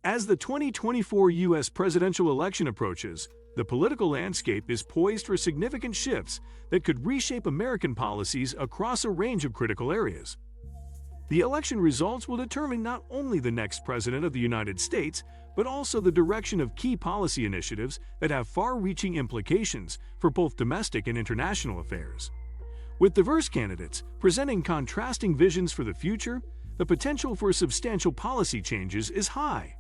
As the 2024 U.S. presidential election approaches, the political landscape is poised for significant shifts that could reshape American policies across a range of critical areas. The election results will determine not only the next president of the United States, but also the direction of key policy initiatives that have far-reaching implications for both domestic and international affairs. With diverse candidates presenting contrasting visions for the future, the potential for substantial policy changes is high.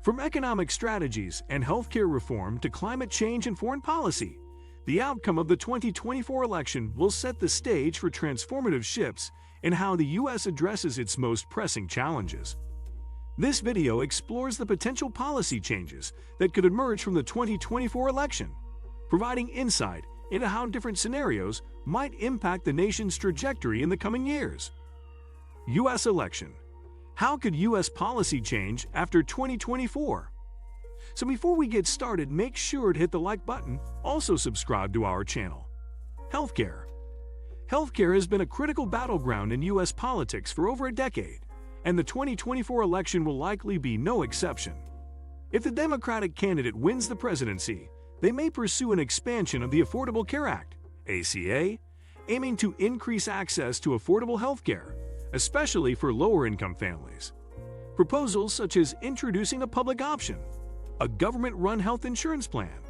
From economic strategies and healthcare reform to climate change and foreign policy, the outcome of the 2024 election will set the stage for transformative shifts in how the U.S. addresses its most pressing challenges. This video explores the potential policy changes that could emerge from the 2024 election, providing insight into how different scenarios might impact the nation's trajectory in the coming years. U.S. election. How could U.S. policy change after 2024? So before we get started, make sure to hit the like button, also subscribe to our channel. Healthcare. Healthcare has been a critical battleground in U.S. politics for over a decade, and the 2024 election will likely be no exception. If the Democratic candidate wins the presidency, they may pursue an expansion of the Affordable Care Act, ACA, aiming to increase access to affordable healthcare, especially for lower-income families. Proposals such as introducing a public option, a government-run health insurance plan,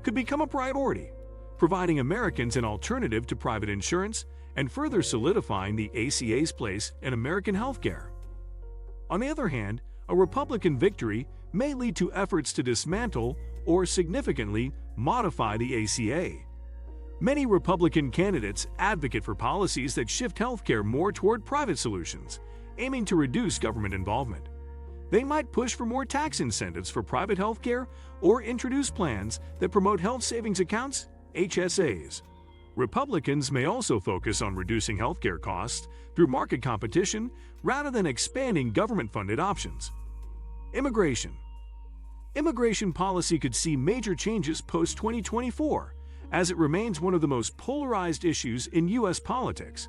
could become a priority, providing Americans an alternative to private insurance and further solidifying the ACA's place in American healthcare. On the other hand, a Republican victory may lead to efforts to dismantle or significantly modify the ACA. Many Republican candidates advocate for policies that shift healthcare more toward private solutions, aiming to reduce government involvement. They might push for more tax incentives for private healthcare or introduce plans that promote health savings accounts, HSAs. Republicans may also focus on reducing healthcare costs through market competition rather than expanding government-funded options. Immigration. Immigration policy could see major changes post-2024, as it remains one of the most polarized issues in U.S. politics.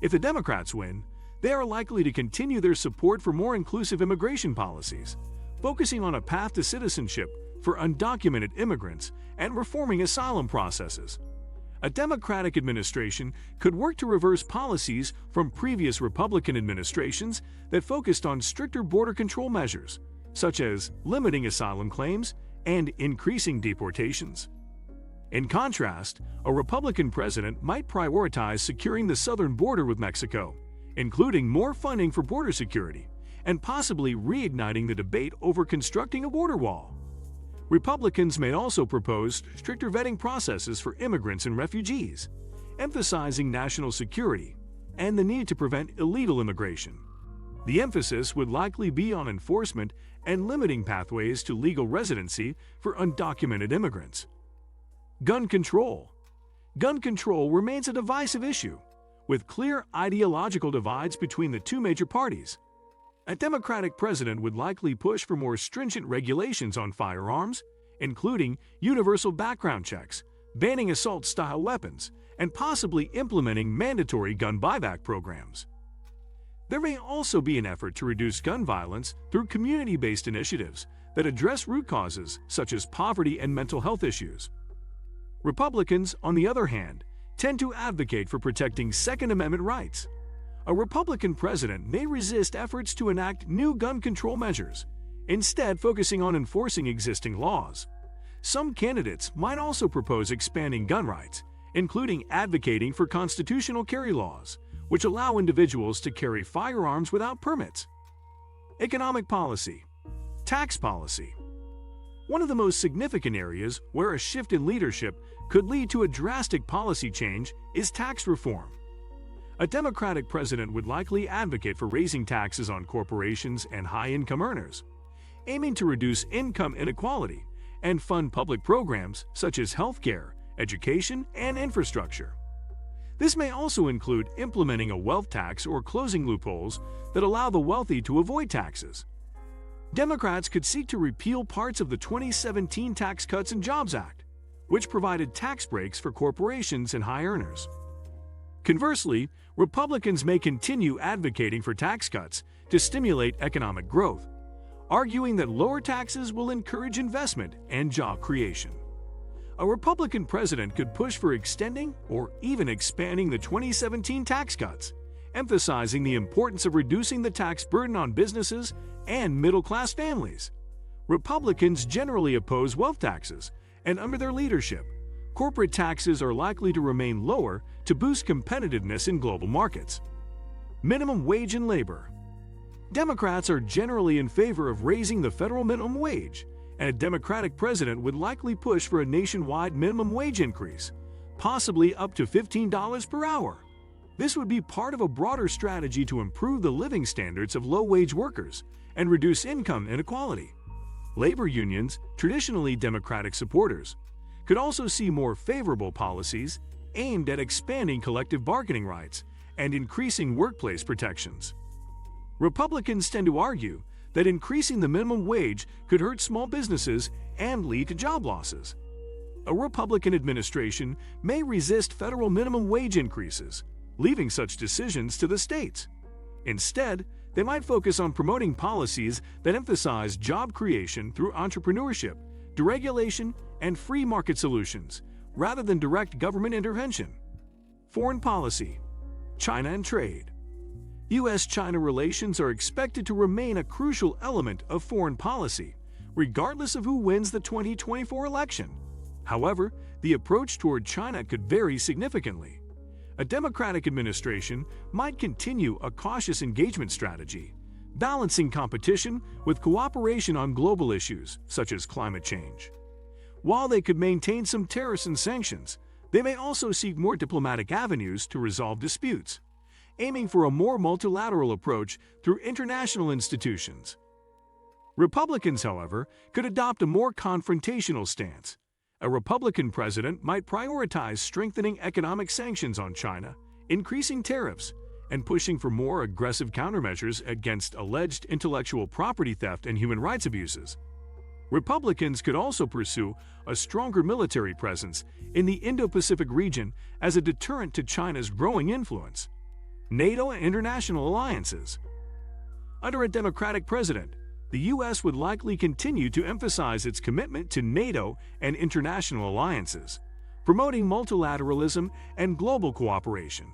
If the Democrats win, they are likely to continue their support for more inclusive immigration policies, focusing on a path to citizenship for undocumented immigrants and reforming asylum processes. A Democratic administration could work to reverse policies from previous Republican administrations that focused on stricter border control measures, such as limiting asylum claims and increasing deportations. In contrast, a Republican president might prioritize securing the southern border with Mexico, including more funding for border security, and possibly reigniting the debate over constructing a border wall. Republicans may also propose stricter vetting processes for immigrants and refugees, emphasizing national security and the need to prevent illegal immigration. The emphasis would likely be on enforcement and limiting pathways to legal residency for undocumented immigrants. Gun control. Gun control remains a divisive issue, with clear ideological divides between the two major parties. A Democratic president would likely push for more stringent regulations on firearms, including universal background checks, banning assault-style weapons, and possibly implementing mandatory gun buyback programs. There may also be an effort to reduce gun violence through community-based initiatives that address root causes such as poverty and mental health issues. Republicans, on the other hand, tend to advocate for protecting Second Amendment rights. A Republican president may resist efforts to enact new gun control measures, instead focusing on enforcing existing laws. Some candidates might also propose expanding gun rights, including advocating for constitutional carry laws, which allow individuals to carry firearms without permits. Economic policy. Tax policy. One of the most significant areas where a shift in leadership could lead to a drastic policy change is tax reform. A Democratic president would likely advocate for raising taxes on corporations and high-income earners, aiming to reduce income inequality and fund public programs such as healthcare, education, and infrastructure. This may also include implementing a wealth tax or closing loopholes that allow the wealthy to avoid taxes. Democrats could seek to repeal parts of the 2017 Tax Cuts and Jobs Act, which provided tax breaks for corporations and high earners. Conversely, Republicans may continue advocating for tax cuts to stimulate economic growth, arguing that lower taxes will encourage investment and job creation. A Republican president could push for extending or even expanding the 2017 tax cuts, emphasizing the importance of reducing the tax burden on businesses and middle-class families. Republicans generally oppose wealth taxes, and under their leadership, corporate taxes are likely to remain lower to boost competitiveness in global markets. Minimum wage and labor. Democrats are generally in favor of raising the federal minimum wage, and a Democratic president would likely push for a nationwide minimum wage increase, possibly up to $15 per hour. This would be part of a broader strategy to improve the living standards of low-wage workers and reduce income inequality. Labor unions, traditionally Democratic supporters, could also see more favorable policies aimed at expanding collective bargaining rights and increasing workplace protections. Republicans tend to argue that increasing the minimum wage could hurt small businesses and lead to job losses. A Republican administration may resist federal minimum wage increases, leaving such decisions to the states. Instead, they might focus on promoting policies that emphasize job creation through entrepreneurship, deregulation, and free market solutions, rather than direct government intervention. Foreign policy. China and trade. U.S.-China relations are expected to remain a crucial element of foreign policy, regardless of who wins the 2024 election. However, the approach toward China could vary significantly. A Democratic administration might continue a cautious engagement strategy, balancing competition with cooperation on global issues such as climate change. While they could maintain some tariffs and sanctions, they may also seek more diplomatic avenues to resolve disputes, aiming for a more multilateral approach through international institutions. Republicans, however, could adopt a more confrontational stance. A Republican president might prioritize strengthening economic sanctions on China, increasing tariffs, and pushing for more aggressive countermeasures against alleged intellectual property theft and human rights abuses. Republicans could also pursue a stronger military presence in the Indo-Pacific region as a deterrent to China's growing influence. NATO and international alliances. Under a Democratic president, the U.S. would likely continue to emphasize its commitment to NATO and international alliances, promoting multilateralism and global cooperation.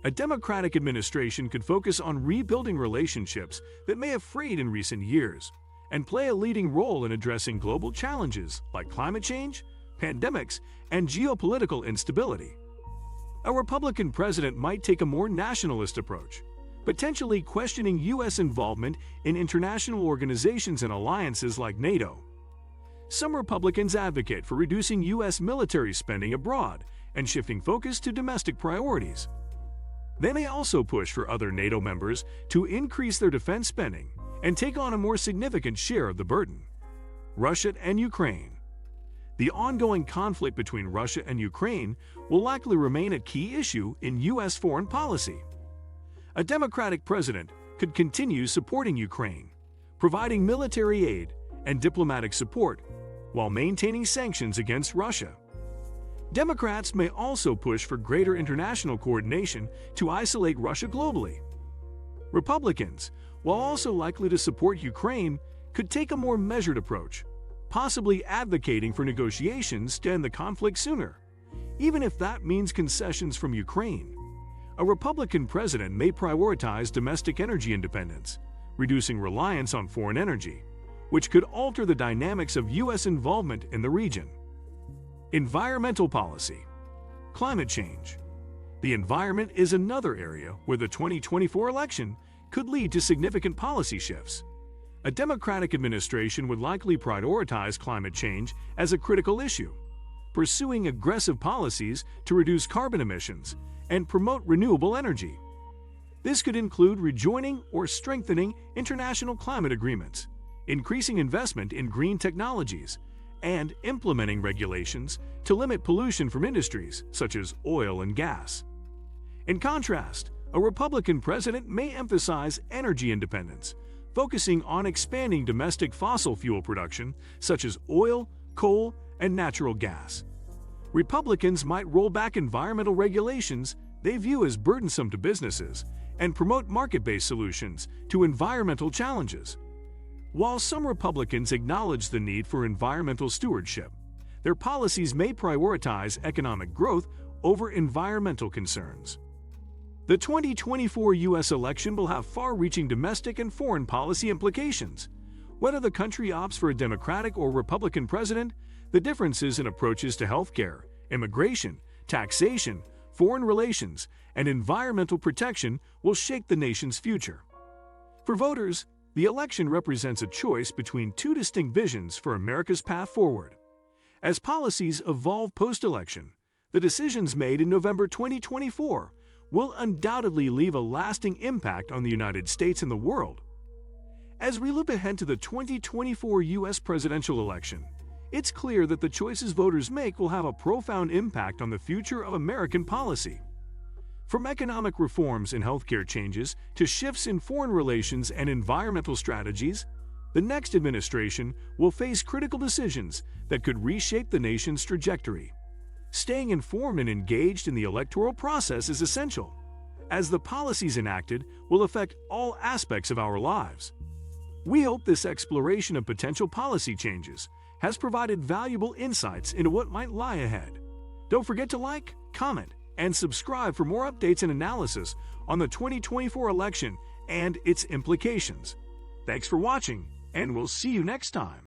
A Democratic administration could focus on rebuilding relationships that may have frayed in recent years and play a leading role in addressing global challenges like climate change, pandemics, and geopolitical instability. A Republican president might take a more nationalist approach, potentially questioning U.S. involvement in international organizations and alliances like NATO. Some Republicans advocate for reducing U.S. military spending abroad and shifting focus to domestic priorities. They may also push for other NATO members to increase their defense spending and take on a more significant share of the burden. Russia and Ukraine. The ongoing conflict between Russia and Ukraine will likely remain a key issue in U.S. foreign policy. A Democratic president could continue supporting Ukraine, providing military aid and diplomatic support while maintaining sanctions against Russia. Democrats may also push for greater international coordination to isolate Russia globally. Republicans, while also likely to support Ukraine, could take a more measured approach, possibly advocating for negotiations to end the conflict sooner, even if that means concessions from Ukraine. A Republican president may prioritize domestic energy independence, reducing reliance on foreign energy, which could alter the dynamics of U.S. involvement in the region. Environmental policy. Climate change. The environment is another area where the 2024 election could lead to significant policy shifts. A Democratic administration would likely prioritize climate change as a critical issue, pursuing aggressive policies to reduce carbon emissions and promote renewable energy. This could include rejoining or strengthening international climate agreements, increasing investment in green technologies, and implementing regulations to limit pollution from industries such as oil and gas. In contrast, a Republican president may emphasize energy independence, focusing on expanding domestic fossil fuel production such as oil, coal, and natural gas. Republicans might roll back environmental regulations they view as burdensome to businesses and promote market-based solutions to environmental challenges. While some Republicans acknowledge the need for environmental stewardship, their policies may prioritize economic growth over environmental concerns. The 2024 U.S. election will have far-reaching domestic and foreign policy implications. Whether the country opts for a Democratic or Republican president, the differences in approaches to healthcare, immigration, taxation, foreign relations, and environmental protection will shape the nation's future. For voters, the election represents a choice between two distinct visions for America's path forward. As policies evolve post-election, the decisions made in November 2024 will undoubtedly leave a lasting impact on the United States and the world. As we look ahead to the 2024 U.S. presidential election, it's clear that the choices voters make will have a profound impact on the future of American policy. From economic reforms and healthcare changes to shifts in foreign relations and environmental strategies, the next administration will face critical decisions that could reshape the nation's trajectory. Staying informed and engaged in the electoral process is essential, as the policies enacted will affect all aspects of our lives. We hope this exploration of potential policy changes has provided valuable insights into what might lie ahead. Don't forget to like, comment, and subscribe for more updates and analysis on the 2024 election and its implications. Thanks for watching, and we'll see you next time.